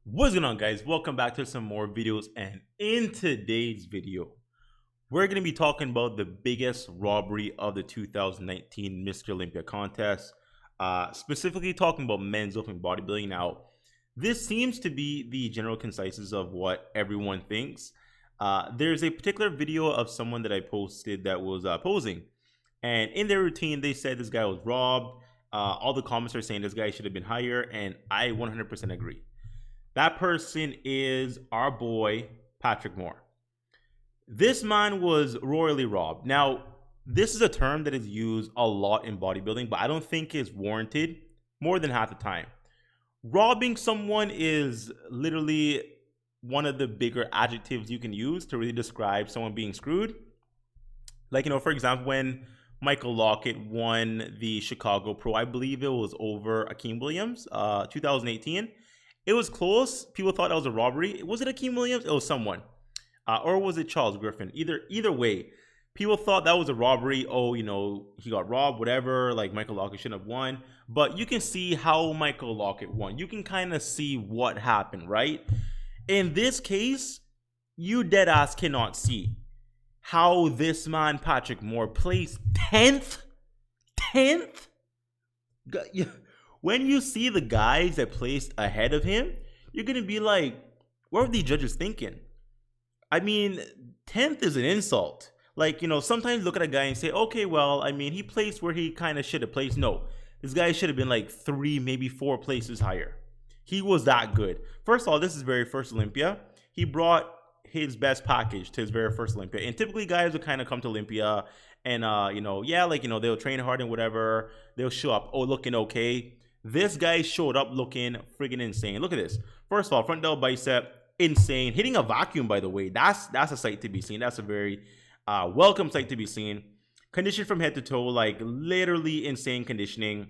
What's going on, guys? Welcome back to some more videos, and in today's video we're going to be talking about the biggest robbery of the 2019 Mr. Olympia contest, specifically talking about men's open bodybuilding. Now, this seems to be the general consensus of what everyone thinks. There's a particular video of someone that I posted that was posing, and in their routine they said this guy was robbed. All the comments are saying this guy should have been higher, and I 100% agree. That person is our boy, Patrick Moore. This man was royally robbed. Now, this is a term that is used a lot in bodybuilding, but I don't think it's warranted more than half the time. Robbing someone is literally one of the bigger adjectives you can use to really describe someone being screwed. Like, for example, when Michael Lockett won the Chicago Pro, I believe it was over Akeem Williams, 2018. It was close. People thought that was a robbery. Was it Akeem Williams? It was someone. Or was it Charles Griffin? Either way, people thought that was a robbery. Oh, he got robbed, whatever. Like, Michael Lockett shouldn't have won. But you can see how Michael Lockett won. You can kind of see what happened, right? In this case, you dead ass cannot see how this man, Patrick Moore, placed 10th. 10th? When you see the guys that placed ahead of him, you're going to be like, what were the judges thinking? I mean, 10th is an insult. Like, sometimes look at a guy and say, okay, well, I mean, he placed where he kind of should have placed. No, this guy should have been like 3, maybe 4 places higher. He was that good. First of all, this is his very first Olympia. He brought his best package to his very first Olympia. And typically guys would kind of come to Olympia and, they'll train hard and whatever. They'll show up, looking okay. This guy showed up looking friggin' insane. Look at this. First of all, front delt bicep, insane. Hitting a vacuum, by the way. That's a sight to be seen. That's a very welcome sight to be seen. Conditioned from head to toe, like literally insane conditioning.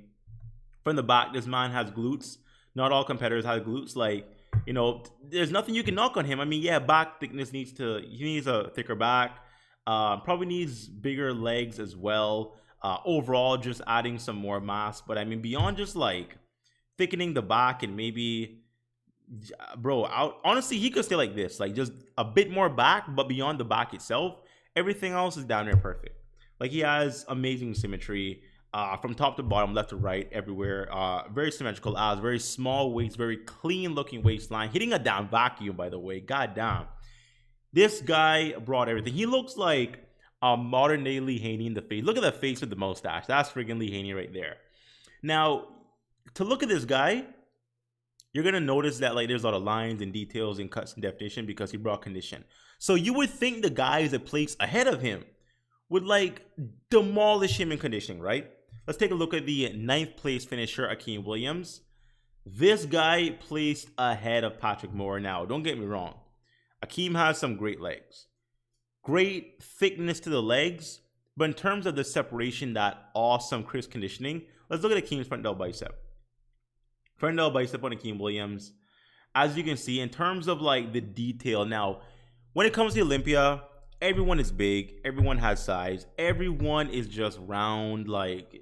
From the back, this man has glutes. Not all competitors have glutes. Like, there's nothing you can knock on him. I mean, yeah, back thickness he needs a thicker back. Probably needs bigger legs as well. Overall, just adding some more mass. But I mean, beyond just like thickening the back and maybe, bro, honestly, he could stay like this, like just a bit more back, but beyond the back itself, everything else is down there perfect. Like, he has amazing symmetry from top to bottom, left to right, everywhere. Very symmetrical abs, very small weights, very clean looking waistline. Hitting a damn vacuum, by the way. God damn. This guy brought everything. He looks like modern day Lee Haney in the face. Look at the face with the mustache. That's friggin' Lee Haney right there. Now, to look at this guy, you're gonna notice that like there's a lot of lines and details and cuts and definition because he brought condition. So you would think the guys that placed ahead of him would like demolish him in conditioning, right? Let's take a look at the 9th place finisher, Akeem Williams. This guy placed ahead of Patrick Moore. Now, don't get me wrong. Akeem has some great legs. Great thickness to the legs, but in terms of the separation, that awesome crisp conditioning, let's look at Akeem's front delt bicep. Front delt bicep on Akeem Williams. As you can see, in terms of like the detail, now, when it comes to Olympia, everyone is big, everyone has size, everyone is just round, like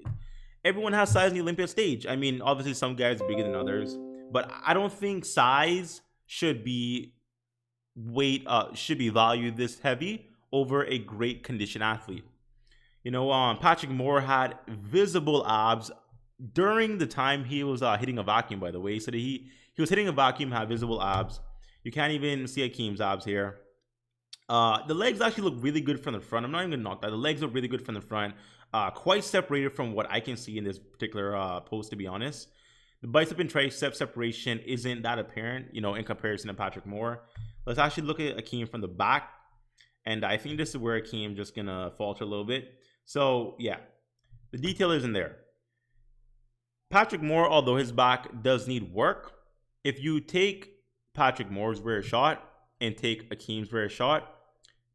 everyone has size in the Olympia stage. I mean, obviously some guys are bigger than others, but I don't think size should be valued this heavy over a great conditioned athlete. Patrick Moore had visible abs during the time he was hitting a vacuum, by the way. So that he was hitting a vacuum, had visible abs. You can't even see Akeem's abs here. The legs actually look really good from the front. I'm not even gonna knock that. The legs look really good from the front. Quite separated from what I can see in this particular post, to be honest. The bicep and tricep separation isn't that apparent, in comparison to Patrick Moore. Let's actually look at Akeem from the back. And I think this is where Akeem just gonna falter a little bit. So yeah, the detail isn't there. Patrick Moore, although his back does need work, if you take Patrick Moore's rear shot and take Akeem's rear shot,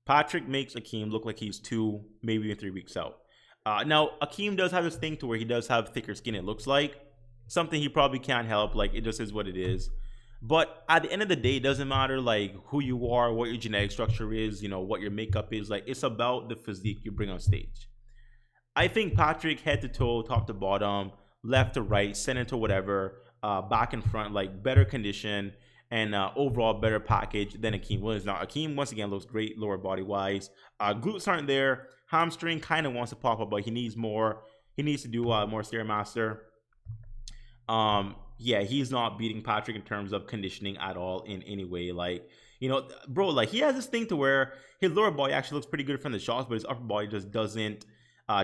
Patrick makes Akeem look like he's 2, maybe even 3 weeks out. Now, Akeem does have this thing to where he does have thicker skin, it looks like. Something he probably can't help, like it just is what it is. But at the end of the day, it doesn't matter like who you are, what your genetic structure is, what your makeup is. Like, it's about the physique you bring on stage. I think Patrick, head to toe, top to bottom, left to right, center to whatever, back and front, like better condition, and overall better package than Akeem was. Now Akeem once again looks great lower body wise. Glutes aren't there. Hamstring kind of wants to pop up, but he needs more. He needs to do more Stairmaster. Yeah, he's not beating Patrick in terms of conditioning at all in any way. Like, you know, bro, like he has this thing to where his lower body actually looks pretty good from the shots, but his upper body just doesn't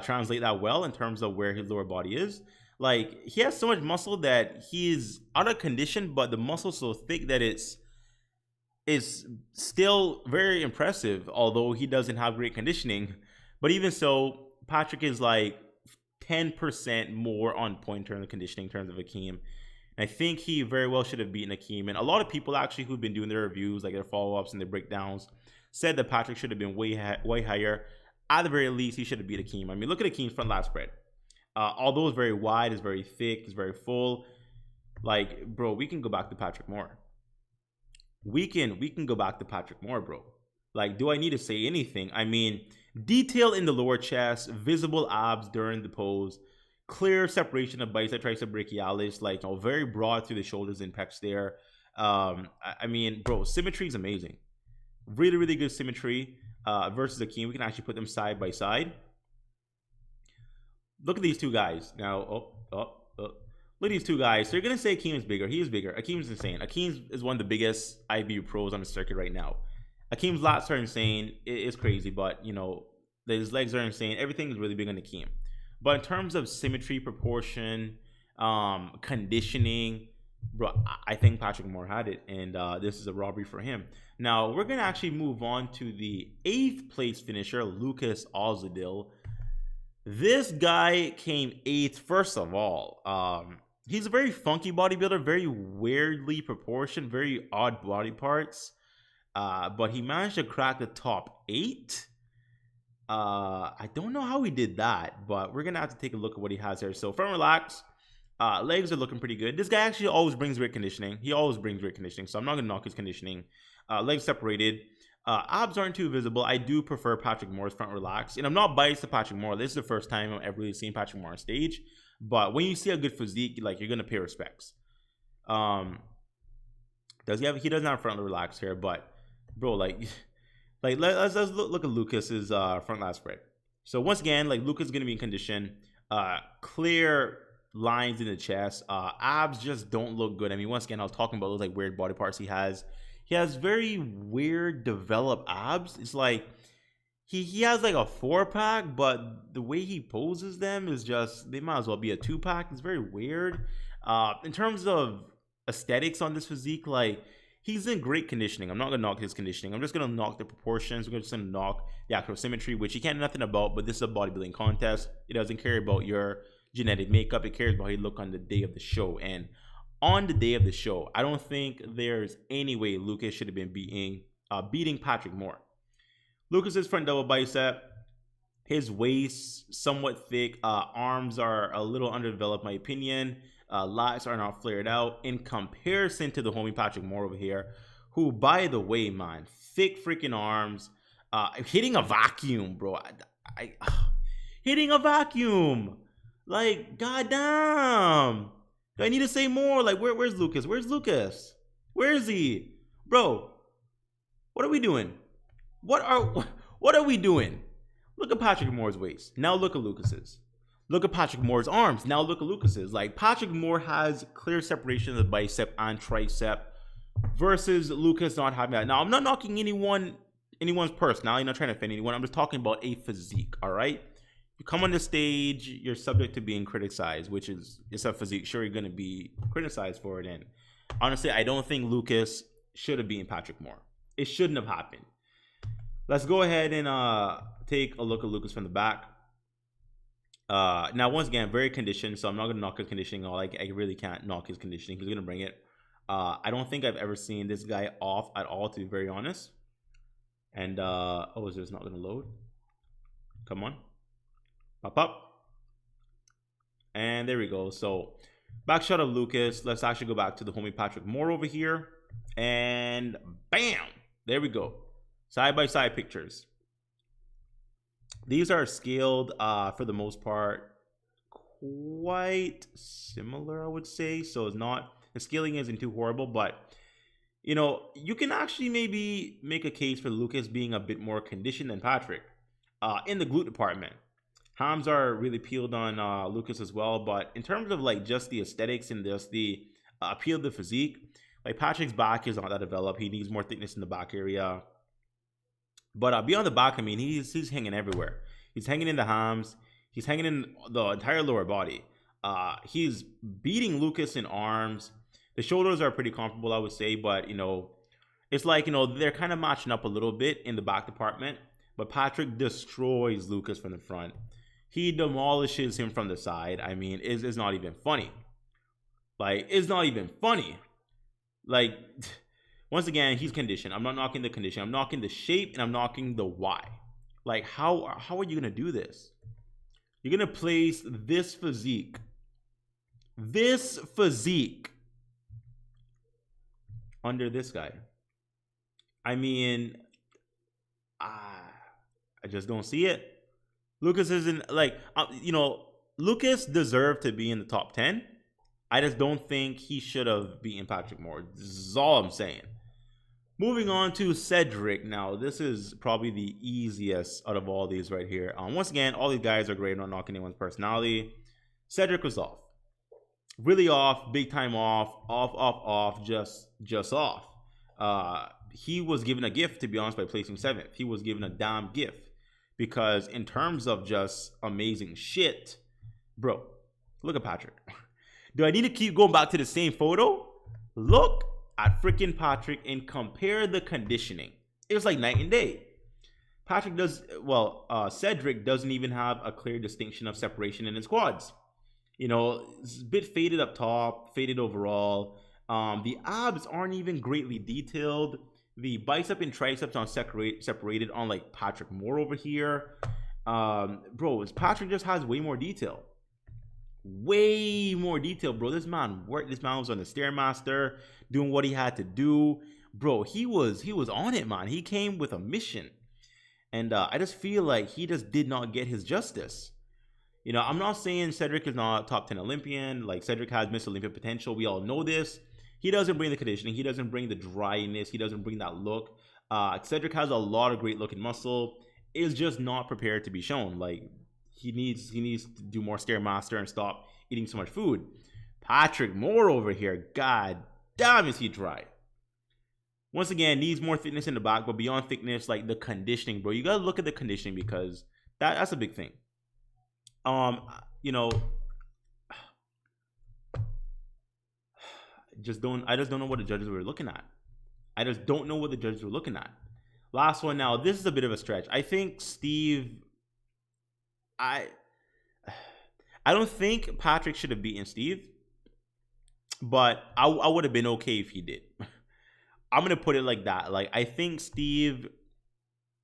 translate that well in terms of where his lower body is. Like, he has so much muscle that he's out of condition, but the muscle's so thick that it's still very impressive, although he doesn't have great conditioning. But even so, Patrick is like 10% more on point in terms of conditioning, in terms of Akeem. And I think he very well should have beaten Akeem. And a lot of people actually who've been doing their reviews, like their follow-ups and their breakdowns, said that Patrick should have been way higher. At the very least, he should have beat Akeem. I mean, look at Akeem's front lat spread. Although it's very wide, it's very thick, it's very full. Like, bro, we can go back to Patrick Moore. We can go back to Patrick Moore, bro. Like, do I need to say anything? I mean, detail in the lower chest, visible abs during the pose, clear separation of bicep, tricep, brachialis, like, you know, very broad through the shoulders and pecs there. I mean, bro, symmetry is amazing. Really, really good symmetry versus Akeem. We can actually put them side by side. Look at these two guys. Now, look at these two guys. So you're going to say Akeem is bigger. He is bigger. Akeem is insane. Akeem is one of the biggest IBU pros on the circuit right now. Akeem's lats are insane. It's crazy, but, you know, his legs are insane. Everything is really big on Akeem. But in terms of symmetry, proportion, conditioning, bro, I think Patrick Moore had it, and this is a robbery for him. Now, we're going to actually move on to the 8th place finisher, Lucas Osladil. This guy came 8th, first of all. He's a very funky bodybuilder, very weirdly proportioned, very odd body parts. But he managed to crack the top 8. I don't know how he did that, but we're going to have to take a look at what he has here. So front relax, legs are looking pretty good. This guy actually always brings great conditioning. He always brings great conditioning, so I'm not going to knock his conditioning. Legs separated. Abs aren't too visible. I do prefer Patrick Moore's front relax, and I'm not biased to Patrick Moore. This is the first time I've ever really seen Patrick Moore on stage, but when you see a good physique, like, you're gonna pay respects. Does he have? He doesn't have front relax here, but bro, like let's look at Lucas's front lat spread. So once again, like, Lucas is gonna be in condition. Clear lines in the chest. Abs just don't look good. I mean, once again, I was talking about those like weird body parts he has. He has very weird developed abs. It's like he has like a 4-pack, but the way he poses them is just, they might as well be a 2-pack. It's very weird. In terms of aesthetics on this physique, like, he's in great conditioning. I'm not gonna knock his conditioning. I'm just gonna knock the proportions. We're just gonna knock the actual symmetry, which he can't do nothing about, but this is a bodybuilding contest. It doesn't care about your genetic makeup. It cares about how you look on the day of the show. And on the day of the show, I don't think there's any way Lucas should have been beating Patrick Moore. Lucas's front double bicep, his waist somewhat thick, arms are a little underdeveloped, in my opinion. Lats are not flared out in comparison to the homie Patrick Moore over here, who, by the way, man, thick freaking arms, hitting a vacuum, bro. Hitting a vacuum, like, goddamn. Do I need to say more? Like, where's Lucas? Where's Lucas? Where is he? Bro, what are we doing? What are we doing? Look at Patrick Moore's waist. Now look at Lucas's. Look at Patrick Moore's arms. Now look at Lucas's. Like, Patrick Moore has clear separation of the bicep and tricep versus Lucas not having that. Now, I'm not knocking anyone's personality. I'm not trying to offend anyone. I'm just talking about a physique, all right? You come on the stage, you're subject to being criticized, which is, it's a physique. Sure, you're going to be criticized for it. And honestly, I don't think Lucas should have beaten Patrick Moore. It shouldn't have happened. Let's go ahead and take a look at Lucas from the back. Now, once again, very conditioned, so I'm not going to knock his conditioning. I really can't knock his conditioning. He's going to bring it. I don't think I've ever seen this guy off at all, to be very honest. And, oh, is this not going to load? Come on. Pop up. And there we go. So, back shot of Lucas. Let's actually go back to the homie Patrick Moore over here. And bam! There we go. Side-by-side pictures. These are scaled, for the most part, quite similar, I would say. So it's not, the scaling isn't too horrible, but You can actually maybe make a case for Lucas being a bit more conditioned than Patrick in the glute department. Hams are really peeled on Lucas as well, but in terms of like just the aesthetics and just the appeal of the physique, like Patrick's back is not that developed. He needs more thickness in the back area. But beyond the back, I mean, he's hanging everywhere. He's hanging in the hams. He's hanging in the entire lower body. He's beating Lucas in arms. The shoulders are pretty comparable, I would say, but it's like they're kind of matching up a little bit in the back department. But Patrick destroys Lucas from the front. He demolishes him from the side. I mean, it's not even funny. Like, it's not even funny. Like, once again, he's conditioned. I'm not knocking the condition. I'm knocking the shape and I'm knocking the why. Like, how are you gonna do this? You're gonna place this physique under this guy. I mean, I just don't see it. Lucas isn't like, Lucas deserved to be in the top 10. I just don't think he should have beaten Patrick Moore. This is all I'm saying. Moving on to Cedric. Now, this is probably the easiest out of all these right here. Once again, all these guys are great on knocking anyone's personality. Cedric was off. Really off, big time off, just off. He was given a gift, to be honest, by placing 7th. He was given a damn gift. Because in terms of just amazing shit, bro, look at Patrick. Do I need to keep going back to the same photo? Look at freaking Patrick and compare the conditioning. It was like night and day. Cedric doesn't even have a clear distinction of separation in his quads. It's a bit faded up top, faded overall. The abs aren't even greatly detailed. The bicep and triceps are separated on like Patrick Moore over here. Patrick just has way more detail. Way more detail, bro. This man worked. This man was on the Stairmaster, doing what he had to do. Bro, he was on it, man. He came with a mission. And I just feel like he just did not get his justice. I'm not saying Cedric is not a top 10 Olympian. Like, Cedric has Miss Olympia potential. We all know this. He doesn't bring the conditioning. He doesn't bring the dryness. He doesn't bring that look. Cedric has a lot of great looking muscle. Is just not prepared to be shown. Like, he needs to do more Stairmaster and stop eating so much food. Patrick Moore over here, god damn, is he dry. Once again, needs more thickness in the back, but beyond thickness, like the conditioning, bro. You gotta look at the conditioning because that's a big thing. I just don't know what the judges were looking at. Last one now. This is a bit of a stretch. I think Steve. I don't think Patrick should have beaten Steve, but I would have been okay if he did. I'm gonna put it like that. Like, I think Steve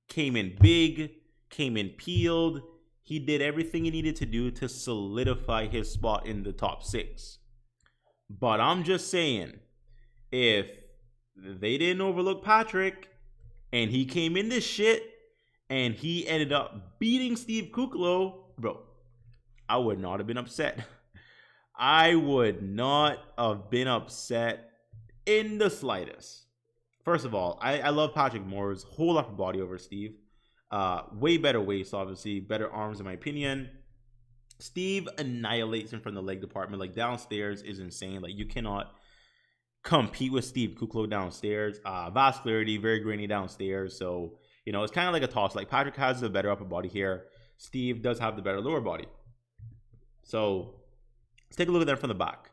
came in big, came in peeled. He did everything he needed to do to solidify his spot in the top 6. But I'm just saying, if they didn't overlook Patrick and he came in this shit and he ended up beating Steve Kuklo, bro, I would not have been upset. I would not have been upset in the slightest. First of all, I love Patrick Moore's whole upper body over Steve. Way better waist, obviously. Better arms, in my opinion. Steve annihilates him from the leg department. Like, downstairs is insane. Like, you cannot compete with Steve Kuklo downstairs. Vascularity, very grainy downstairs. So, it's kind of like a toss. Like, Patrick has the better upper body here. Steve does have the better lower body. So, let's take a look at that from the back.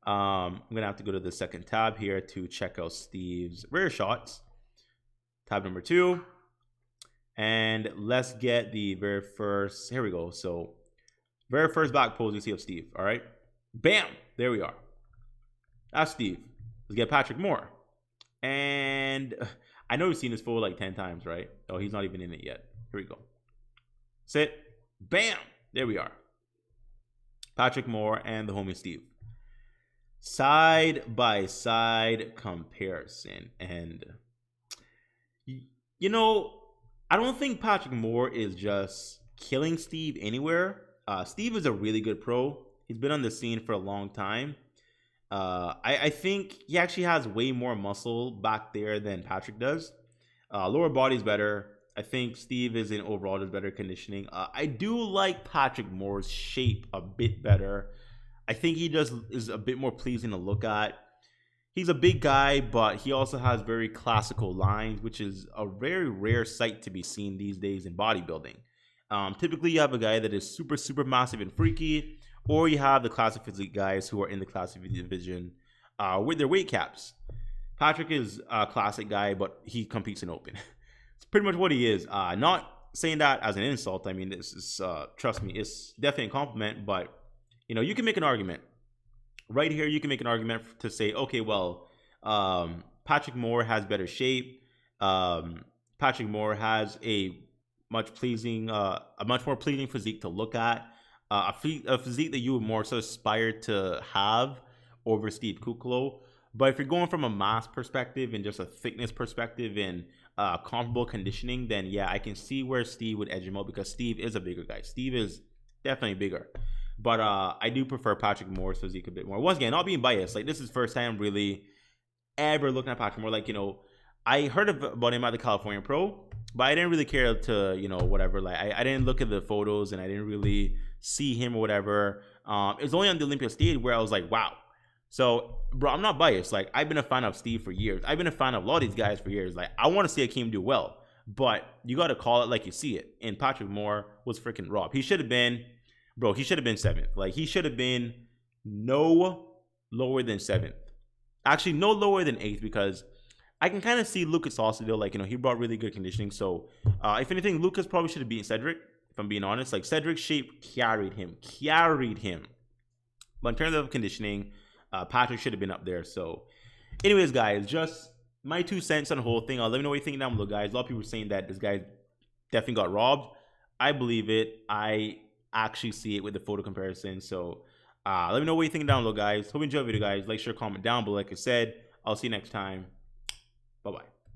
I'm going to have to go to the second tab here to check out Steve's rear shots. Tab number 2. And let's get the very first, here we go. So, very first back pose you see of Steve, all right? Bam! There we are. That's Steve. Let's get Patrick Moore. And I know you've seen this photo like 10 times, right? Oh, he's not even in it yet. Here we go. Sit. Bam! There we are. Patrick Moore and the homie Steve. Side by side comparison. And, I don't think Patrick Moore is just killing Steve anywhere. Steve is a really good pro. He's been on the scene for a long time. I think he actually has way more muscle back there than Patrick does. Lower body's better. I think Steve is in overall just better conditioning. I do like Patrick Moore's shape a bit better. I think he just is a bit more pleasing to look at. He's a big guy, but he also has very classical lines, which is a very rare sight to be seen these days in bodybuilding. Typically, you have a guy that is super, super massive and freaky, or you have the classic physique guys who are in the classic division with their weight caps. Patrick is a classic guy, but he competes in open. It's pretty much what he is. Not saying that as an insult. I mean, this is, trust me, it's definitely a compliment, but, you know, you can make an argument. Right here, you can make an argument to say, okay, well, Patrick Moore has better shape. Patrick Moore has a much more pleasing physique to look at. A physique that you would more so aspire to have over Steve Kuclo. But if you're going from a mass perspective and just a thickness perspective and comparable conditioning, then yeah, I can see where Steve would edge him out because Steve is a bigger guy. Steve is definitely bigger. But I do prefer Patrick Moore's physique a bit more. Once again, not being biased. Like, this is the first time really ever looking at Patrick Moore. Like, you know, I heard about him at the California Pro, but I didn't really care to, you know, whatever. Like, I didn't look at the photos and I didn't really see him or whatever. It was only on the Olympia stage where I was like, wow. So, bro, I'm not biased. Like, I've been a fan of Steve for years. I've been a fan of a lot of these guys for years. Like, I want to see Akeem do well, but you got to call it like you see it. And Patrick Moore was freaking robbed. He should have been... Bro, he should have been 7th. Like, he should have been no lower than 7th. Actually, no lower than 8th, because I can kind of see Lucas Osladil. Like, you know, he brought really good conditioning. So, if anything, Lucas probably should have beaten Cedric, if I'm being honest. Like, Cedric's shape carried him. But in terms of conditioning, Patrick should have been up there. So, anyways, guys, just my 2 cents on the whole thing. Let me know what you think down below, guys. A lot of people were saying that this guy definitely got robbed. I believe it. I actually see it with the photo comparison. So let me know what you think down below, guys. Hope you enjoyed the video, guys. Like, share, comment down below. Like I said, I'll see you next time. Bye bye.